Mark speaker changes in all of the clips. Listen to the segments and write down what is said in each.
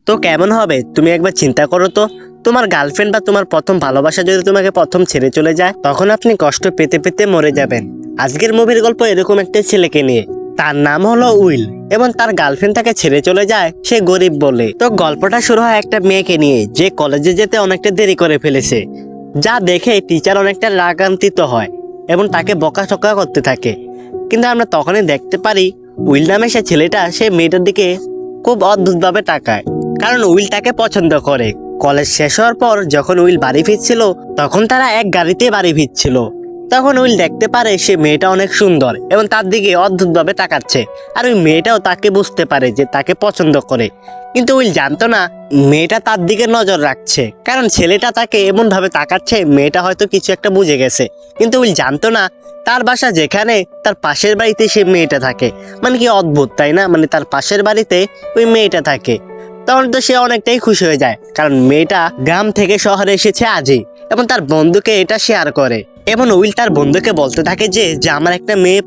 Speaker 1: তো কেমন হবে তুমি একবার চিন্তা করো তো। তোমার গার্লফ্রেন্ড বা তোমার প্রথম ভালোবাসা যদি তোমাকে প্রথম ছেড়ে চলে যায়, তখন আপনি কষ্ট পেতে পেতে মরে যাবেন। আজকের মুভির গল্প এরকম একটা ছেলেকে নিয়ে। তার নাম হলো উইল, এবং তার গার্লফ্রেন্ড তাকে ছেড়ে চলে যায় সে গরিব বলে। তো গল্পটা শুরু হয় একটা মেয়েকে নিয়ে যে কলেজে যেতে অনেকটা দেরি করে ফেলেছে, যা দেখে টিচার অনেকটা রাগান্বিত হয় এবং তাকে বকাঝকা করতে থাকে। কিন্তু আমরা তখনই দেখতে পারি উইল নামে সে ছেলেটা সে মেয়েটার দিকে খুব অদ্ভুতভাবে তাকায়, কারণ উইল তাকে পছন্দ করে। কলেজ শেষ হওয়ার পর যখন উইল বাড়ি ফিরছিল, তখন তারা এক গাড়িতে বাড়ি ফিরছিল। তখন উইল দেখতে পারে সে মেয়েটা অনেক সুন্দর এবং তার দিকে অদ্ভুতভাবে তাকাচ্ছে, আর ওই মেয়েটাও তাকে বুঝতে পারে যে তাকে পছন্দ করে। কিন্তু উইল জানতো না মেয়েটা তার দিকে নজর রাখছে, কারণ ছেলেটা তাকে এমন ভাবে তাকাচ্ছে মেয়েটা হয়তো কিছু একটা বুঝে গেছে। কিন্তু উইল জানতো না তার বাসা যেখানে, তার পাশের বাড়িতে সে মেয়েটা থাকে। মানে কি অদ্ভুত তাই না, মানে তার পাশের বাড়িতে ওই মেয়েটা থাকে। তখন তো সে অনেকটাই খুশি হয়ে যায়, কারণ মেয়েটা গ্রাম থেকে শহরে এসেছে আজই, এবং তার বন্ধুকে এটা শেয়ার করে। এবং উইল তার বন্ধুকে বলতে থাকে যে আমার একটা মেয়ে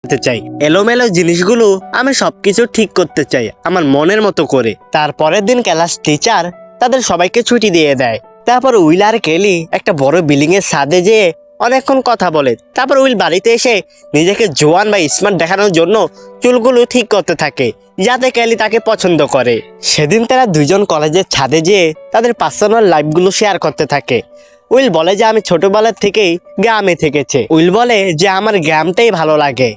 Speaker 1: করতে চাই, এলোমেলো জিনিসগুলো আমি সবকিছু ঠিক করতে চাই আমার মনের মতো করে। তারপরের দিন ক্লাস টিচার তাদের সবাইকে ছুটি দিয়ে দেয়। তারপর উইল আর কেলি একটা বড় বিল্ডিং এর ছাদে যেয়ে অনেকক্ষণ কথা বলে। তারপর উইল বাড়িতে এসে নিজেকে জোয়ান বা স্মার্ট দেখানোর জন্য চুলগুলো ঠিক করতে থাকে, যাতে কেলি তাকে পছন্দ করে। সেদিন তারা দুইজন কলেজের ছাদে যেয়ে তাদের পার্সোনাল লাইফগুলো শেয়ার করতে থাকে। উইল বলে যে আমি ছোটবেলার থেকেই গ্রামে থেকেছে। উইল বলে যে আমার গ্রামটাই ভালো লাগে।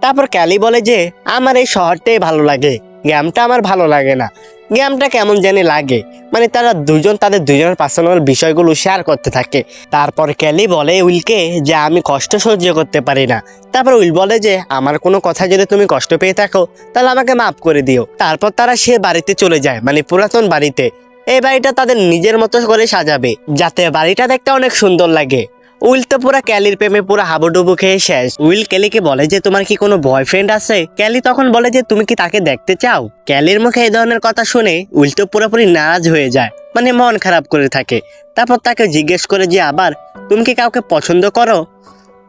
Speaker 1: তারপর ক্যালি বলে যে আমার এই শহরটাই ভালো লাগে, গ্রামটা আমার ভালো লাগে না, গ্রামটা কেমন জানি লাগে। মানে তারা দুজন তাদের দুজনের পার্সোনাল বিষয়গুলো শেয়ার করতে থাকে। তারপর ক্যালি বলে উইলকে যে আমি কষ্ট সহ্য করতে পারি না। তারপর উইল বলে যে আমার কোনো কথা যদি তুমি কষ্ট পেয়ে থাকো তাহলে আমাকে মাফ করে দিও। তারপর তারা সে বাড়িতে চলে যায়, মানে পুরাতন বাড়িতে। এই বাড়িটা তাদের নিজের মতো করে সাজাবে, যাতে বাড়িটা দেখতে অনেক সুন্দর লাগে। উইল তো পুরা ক্যালির প্রেমে পুরো হাবুডুবু খেয়ে শেষ। উইল ক্যালিকে বলে যে তোমার কি কোনো বয়ফ্রেন্ড আছে? ক্যালি তখন বলে যে তুমি কি তাকে দেখতে চাও? ক্যালির মুখে এই ধরনের কথা শুনে উইল তো পুরোপুরি নারাজ হয়ে যায়, মানে মন খারাপ করে থাকে। তারপর তাকে জিজ্ঞেস করে যে আবার তুমি কি কাউকে পছন্দ করো?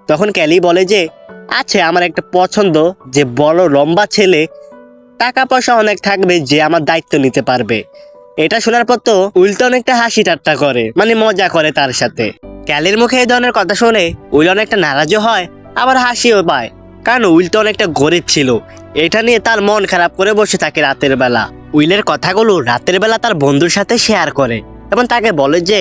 Speaker 1: তখন ক্যালি বলে যে আছে আমার একটা পছন্দ, যে বড় লম্বা ছেলে, টাকা পয়সা অনেক থাকবে, যে আমার দায়িত্ব নিতে পারবে। এটা শোনার পর তো উইল তো অনেকটা হাসি ঠাট্টা করে, মানে মজা করে তার সাথে। ক্যালির মুখে এই ধরনের কথা শুনে উইল অনেকটা নারাজও হয়, আবার হাসিও পায়, কারণ উইল তো অনেকটা গরিব ছিল। এটা নিয়ে তার মন খারাপ করে বসে থাকে রাতের বেলা। উইলের কথাগুলো রাতের বেলা তার বন্ধুর সাথে শেয়ার করে এবং তাকে বলে যে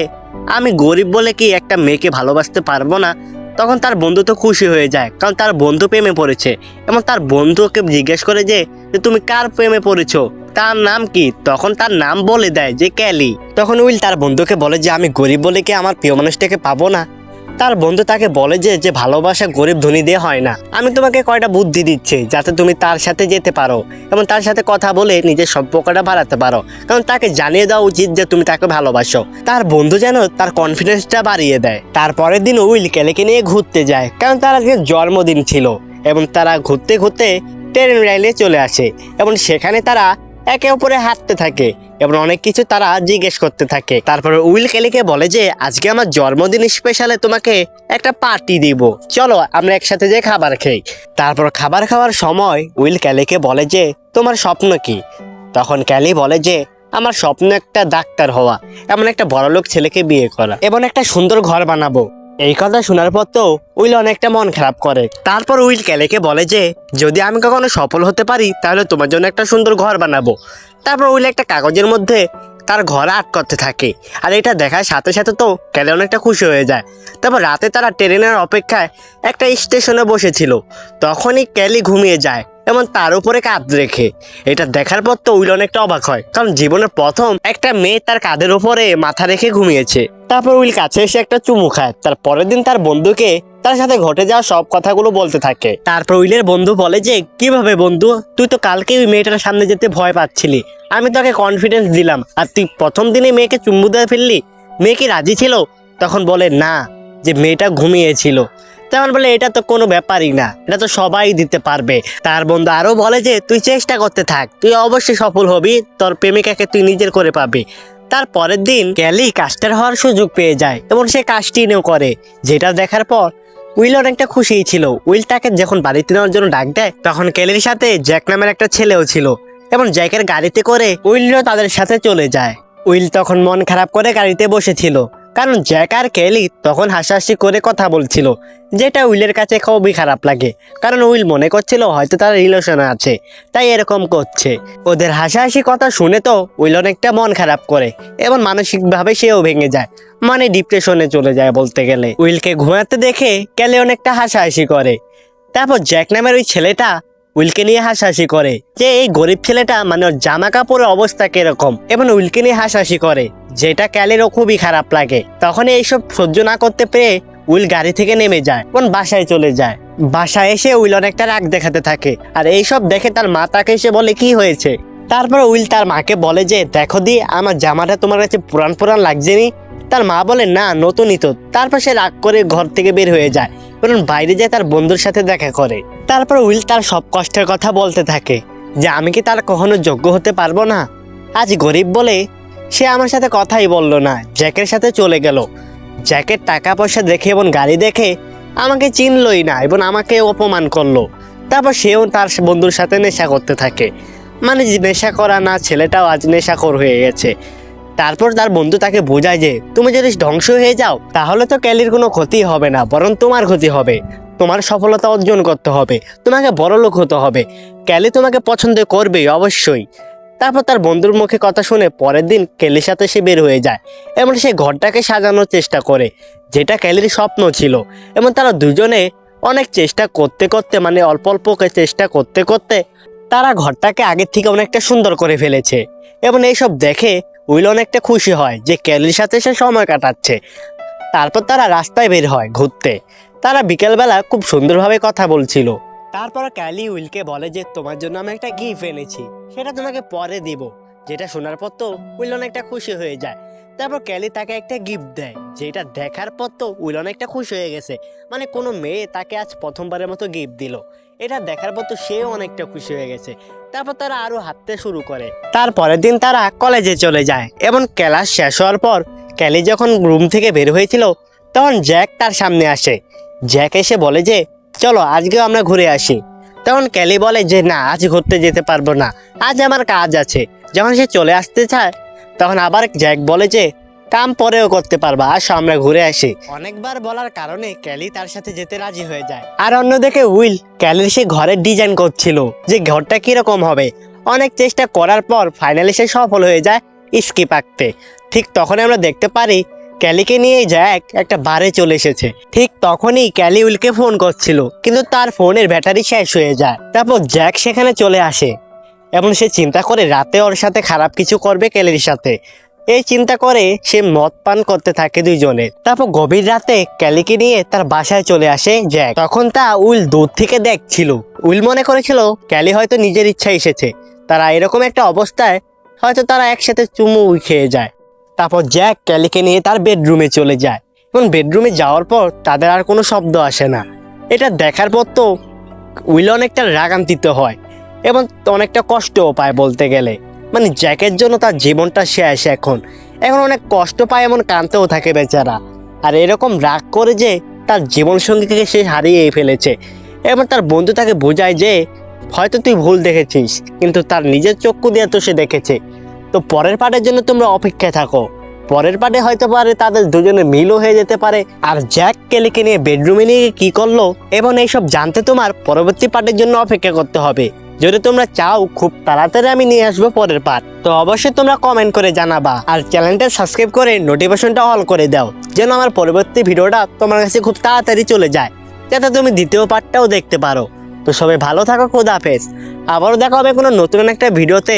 Speaker 1: আমি গরিব বলে কি একটা মেয়েকে ভালোবাসতে পারবো না। তখন তার বন্ধু তো খুশি হয়ে যায়, কারণ তার বন্ধু প্রেমে পড়েছে। এবং তার বন্ধুকে জিজ্ঞেস করে যে তুমি কার প্রেমে পড়েছো, তার নাম কি? তখন তার নাম বলে দেয় যে ক্যালি। তখন উইল তার বন্ধুকে বলে যে আমি গরিব বলে কি আমার প্রিয় মানুষটাকে পাবো না? তার বন্ধু তাকে বলে যে ভালোবাসা গরিব ধনী দিয়ে হয় না। আমি তোমাকে কয়টা বুদ্ধি দিচ্ছি যাতে তুমি তার সাথে যেতে পারো এবং তার সাথে কথা বলে নিজের সম্পর্কটা বাড়াতে পারো, কারণ তাকে জানিয়ে দেওয়া উচিত যে তুমি তাকে ভালোবাসো। তার বন্ধু যেন তার কনফিডেন্সটা বাড়িয়ে দেয়। তারপরের দিন উইল ক্যালিকে নিয়ে ঘুরতে যায়, কারণ তার আজকে জন্মদিন ছিল। এবং তারা ঘুরতে ঘুরতে ট্রেন লাইনে চলে আসে এবং সেখানে তারা একে অপরে হাঁটতে থাকে এবং অনেক কিছু তারা জিজ্ঞেস করতে থাকে। তারপর উইল ক্যালিকে বলে যে আজকে আমার জন্মদিন স্পেশালে তোমাকে একটা পার্টি দিব, চলো আমরা একসাথে যে খাবার খাই। তারপর খাবার খাওয়ার সময় উইল ক্যালিকে বলে যে তোমার স্বপ্ন কি? তখন ক্যালি বলে যে আমার স্বপ্ন একটা ডাক্তার হওয়া, এমন একটা বড়লোক ছেলেকে বিয়ে করা এবং একটা সুন্দর ঘর বানাবো। এই কথা শোনার পর তো উইল অনেকটা মন খারাপ করে। তারপর উইল ক্যালিকে বলে যে যদি আমি কখনো সফল হতে পারি তাহলে তোমার জন্য একটা সুন্দর ঘর বানাবো। তারপর উইল একটা কাগজের মধ্যে তার ঘর আর্ট করতে থাকে, আর এটা দেখার সাথে সাথে তো ক্যালি অনেকটা খুশি হয়ে যায়। তারপর রাতে তারা ট্রেনের অপেক্ষায় একটা স্টেশনে বসেছিল, তখনই ক্যালি ঘুমিয়ে যায় এবং তার উপরে কাঁধ রেখে। এটা দেখার পর তো উইল অনেকটা অবাক হয়, কারণ জীবনের প্রথম একটা মেয়ে তার কাঁধের উপরে মাথা রেখে ঘুমিয়েছে। তারপর উইল কাছে এসে একটা চুমু খায়। তার পরের দিন তার বন্ধুকে তার সাথে ঘটে যাওয়া সব কথাগুলো বলতে থাকে। তারপর উইলের বন্ধু বলে যে কিভাবে বন্ধু, তুই তো কালকে ওই মেয়েটার সামনে যেতে ভয় পাচ্ছিলি, আমি তোকে কনফিডেন্স দিলাম, আর তুই প্রথম দিনে মেয়েকে চুম্বু দিয়ে ফেললি। মেয়ে কি রাজি ছিল? তখন বলে না, যে মেয়েটা ঘুমিয়েছিল। তখন বলে এটা তো কোনো ব্যাপারই না, এটা তো সবাই দিতে পারবে। তার বন্ধু আরো বলে যে তুই চেষ্টা করতে থাক, তুই অবশ্যই সফল হবি, তোর প্রেমিকাকে তুই নিজের করে পাবি। তার পরের দিন ক্যালি কাস্টার হওয়ার সুযোগ পেয়ে যায় এবং সে কাজটি নিয়েও করে, যেটা দেখার পর উইল অনেকটা খুশি ছিল। উইল তাকে যখন বাড়িতে নেওয়ার জন্য ডাক দেয়, তখন ক্যালির সাথে জ্যাক নামের একটা ছেলেও ছিল এবং জ্যাকের গাড়িতে করে উইলও তাদের সাথে চলে যায়। উইল তখন মন খারাপ করে গাড়িতে বসেছিল, কারণ জ্যাক আর ক্যালি তখন হাসাহাসি করে কথা বলছিল, যেটা উইলের কাছে খুবই খারাপ লাগে, কারণ উইল মনে করছিল হয়তো তারা রিলেশনে আছে, তাই এরকম করছে। ওদের হাসাহাসি কথা শুনে তো উইল অনেকটা মন খারাপ করে এবং মানসিকভাবে সেও ভেঙে যায়, মানে ডিপ্রেশনে চলে যায় বলতে গেলে। উইলকে ঘুমাতে দেখে ক্যালি অনেকটা হাসাহাসি করে। তারপর জ্যাক নামের ওই ছেলেটা উইলকে নিয়ে হাসাহাসি করে যে এই গরিব ছেলেটা মানে ওর জামা কাপড়ের অবস্থা কিরকম, এবং উইলকে নিয়ে হাসাহাসি করে, যেটা ক্যালিরও খুবই খারাপ লাগে। তখন এইসব সহ্য না করতে পেরে উইল গাড়ি থেকে নেমে যায় এবং বাসায় চলে যায়। বাসায় এসে উইল অনেকটা রাগ দেখাতে থাকে, আর এইসব দেখে তার মা তাকে এসে বলে কি হয়েছে। তারপর উইল তার মাকে বলে যে দেখো দি, আমার জামাটা তোমার কাছে পুরান পুরান লাগছে নি? তার মা বলে না, নতুনই তো। তারপর সে রাগ করে ঘর থেকে বের হয়ে যায় এবং বাইরে যায় তার বন্ধুর সাথে দেখা করে। তারপর উইল তার সব কষ্টের কথা বলতে থাকে যে আমি কি তার কখনো যোগ্য হতে পারবো না, আজ গরিব বলে সে আমার সাথে কথাই বললো না, জ্যাকের সাথে চলে গেল। জ্যাকের টাকা পয়সা দেখে এবং গাড়ি দেখে আমাকে চিনলই না এবং আমাকে অপমান করলো। তারপর সেও তার বন্ধুর সাথে নেশা করতে থাকে, মানে নেশা করা না ছেলেটাও আজ নেশাখোর হয়ে গেছে। তারপর তার বন্ধু তাকে বোঝায় যে তুমি যদি ধ্বংস হয়ে যাও তাহলে তো ক্যালির কোনো ক্ষতি হবে না, বরং তোমার ক্ষতি হবে, তোমার সফলতা অর্জন করতে হবে, তোমাকে বড়লোক হতে হবে, ক্যালি তোমাকে পছন্দ করবেই অবশ্যই। তারপর তার বন্ধুর মুখে কথা শুনে পরের দিন ক্যালির সাথে সে বের হয়ে যায় এবং সে ঘরটাকে সাজানোর চেষ্টা করে, যেটা ক্যালির স্বপ্ন ছিল। এবং তারা দুজনে অনেক চেষ্টা করতে করতে, মানে অল্প অল্প চেষ্টা করতে করতে তারা ঘরটাকে আগের থেকে অনেকটা সুন্দর করে ফেলেছে। এবং এইসব দেখে উইল অনেকটা খুশি হয় যে ক্যালির সাথে সে সময় কাটাচ্ছে। তারপর তারা রাস্তায় বের হয় ঘুরতে। তারা বিকেলবেলা খুব সুন্দরভাবে কথা বলছিল। তারপর ক্যালি উইলকে বলে যে তোমার জন্য আমি একটা গিফট এনেছি, সেটা তোমাকে পরে দিব। যেটা শোনার পর তো উইল অনেকটা খুশি হয়ে যায়। তারপর ক্যালি তাকে একটা গিফট দেয়, যেটা দেখার পর তো উইল অনেকটা খুশি হয়ে গেছে, মানে কোনো মেয়ে তাকে আজ প্রথমবারের মতো গিফট দিল। এটা দেখার পর তো সেও অনেকটা খুশি হয়ে গেছে। তারপর তারা আরো হাঁটতে শুরু করে। তারপরের দিন তারা কলেজে চলে যায় এবং ক্লাস শেষ হওয়ার পর ক্যালি যখন রুম থেকে বের হয়েছিল, তখন জ্যাক তার সামনে আসে। জ্যাক এসে বলে যে চলো আজকেও আমরা ঘুরে আসি। তখন ক্যালি বলে যে না, আজ ঘুরতে যেতে পারবো না, আজ আমার কাজ আছে। যখন সে চলে আসতে চায় তখন আবার জ্যাক বলে যে কাম পরেও করতে পারবা, আসো আমরা ঘুরে আসি। অনেকবার বলার কারণে ক্যালি তার সাথে যেতে রাজি হয়ে যায়। আর অন্যদিকে উইল ক্যালির সে ঘরের ডিজাইন করছিল যে ঘরটা কিরকম হবে। অনেক চেষ্টা করার পর ফাইনালি সে সফল হয়ে যায় স্কিপ আঁকতে। ঠিক তখন আমরা দেখতে পারি ক্যালিকে নিয়ে জ্যাক একটা বারে চলে এসেছে। ঠিক তখনই ক্যালি উইলকে ফোন করছিল, কিন্তু তার ফোনের ব্যাটারি শেষ হয়ে যায়। তারপর জ্যাক সেখানে চলে আসে এবং সে চিন্তা করে রাতে ওর সাথে খারাপ কিছু করবে ক্যালির সাথে। এই চিন্তা করে সে মদ পান করতে থাকে দুইজনে। তারপর গভীর রাতে ক্যালিকে নিয়ে তার বাসায় চলে আসে জ্যাক। তখন তা উইল দূর থেকে দেখছিল। উইল মনে করেছিল ক্যালি হয়তো নিজের ইচ্ছা এসেছে, তারা এরকম একটা অবস্থায় হয়তো তারা একসাথে চুমু খেয়ে যায়। তারপর জ্যাক ক্যালিকে নিয়ে তার বেডরুমে চলে যায় এবং বেডরুমে যাওয়ার পর তাদের আর কোনো শব্দ আসে না। এটা দেখার পর তো উইল অনেকটা রাগান্বিত হয় এবং অনেকটা কষ্টও পায় বলতে গেলে, মানে জ্যাকের জন্য তার জীবনটা শেষ। এখন অনেক কষ্ট পায়, এমন কাঁদতেও থাকে বেচারা। আর এরকম রাগ করে যে তার জীবনসঙ্গীকে সে হারিয়েই ফেলেছে। এবং তার বন্ধু তাকে বোঝায় যে হয়তো তুই ভুল দেখেছিস, কিন্তু তার নিজের চক্ষু দিয়ে তো সে দেখেছে। তো পরের পার্টের জন্য তোমরা অপেক্ষায় থাকো। পরের পার্টে হয়তো পারে তাদের দুজনের মিলও হয়ে যেতে পারে। আর জ্যাক কেলিকে নিয়ে বেডরুমে নিয়ে কি করলো এবং এইসব জানতে তোমার পরবর্তী পার্টের জন্য অপেক্ষা করতে হবে। যদি তোমরা চাও খুব তাড়াতাড়ি আমি নিয়ে আসবো পরের পার্ট, তো অবশ্যই তোমরা কমেন্ট করে জানাবা আর চ্যানেলটা সাবস্ক্রাইব করে নোটিফিকেশনটা অল করে দাও, যেন আমার পরবর্তী ভিডিওটা তোমার কাছে খুব তাড়াতাড়ি চলে যায়, যাতে তুমি দ্বিতীয় পার্টটাও দেখতে পারো। তো সবাই ভালো থাকো, খোদা হাফেজ। আবারও দেখা হবে কোনো নতুন একটা ভিডিওতে।